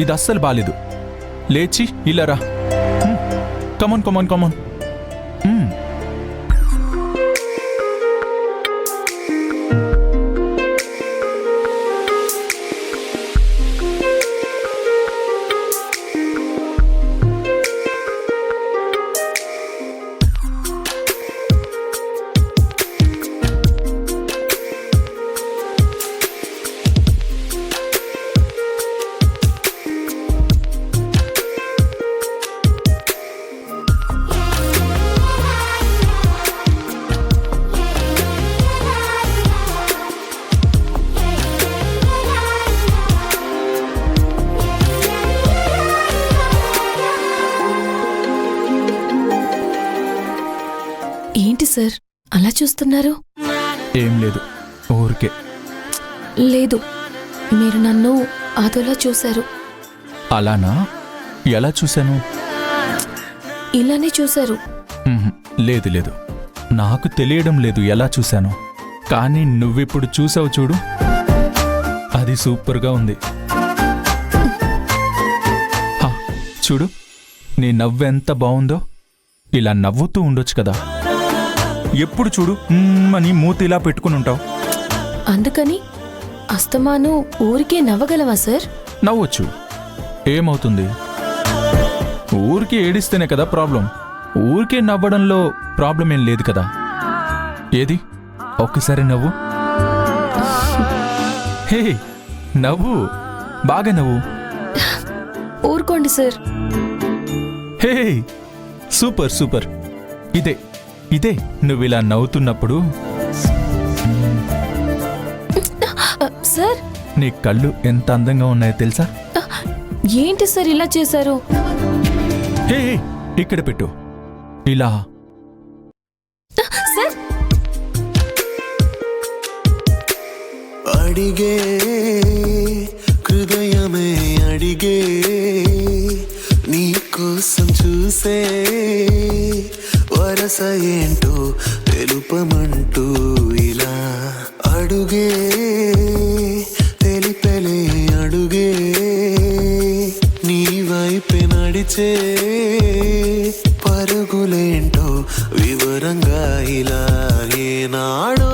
ఇది అస్సలు బాలేదు. లేచి ఇలా రా. కమాన్ కమాన్ కమాన్. ఏంటి సార్ అలా చూస్తున్నారు? ఏం లేదు, ఊరికే. లేదు, మీరు నన్ను అదోలా చూశారు. అలానా? ఎలా చూశాను? ఇలానే చూశారు. లేదు లేదు, నాకు తెలియడం లేదు ఎలా చూశాను. కానీ నువ్విప్పుడు చూసావు చూడు, అది సూపర్గా ఉంది. చూడు, నీ నవ్వెంత బావుందో. ఇలా నవ్వుతూ ఉండొచ్చు కదా. ఎప్పుడు చూడు అని మూతి ఇలా పెట్టుకుని ఉంటావు. అందుకని అస్తమాను ఊరికే నవ్వగలవా సార్? నవ్వొచ్చు, ఏమవుతుంది? ఊరికే ఏడిస్తేనే కదా ప్రాబ్లం. ఊరికే నవ్వడంలో ప్రాబ్లం ఏం లేదు కదా. ఏది ఒక్కసారి నవ్వు. హే, నవ్వు, బాగా నవ్వు. ఊరుకోండి సార్. హే, సూపర్ సూపర్. ఇదే ఇదే నువ్విలా నవ్వుతున్నప్పుడు సార్, నీ కళ్ళు ఎంత అందంగా ఉన్నాయో తెలుసా? ఏంటి సార్ ఇలా చేశారు? హే, ఇక్కడ పెట్టు. ఇలా. సార్, అడిగే హృదయమే అడిగే, నీ కోసం చూసే వరస ఏంటో తెలుపమంటూ ఇలా అడుగే తెలిపెలే అడుగే, నీ వైపే నడిచే పరుగులేంటో వివరంగా ఇలా ఏనాడో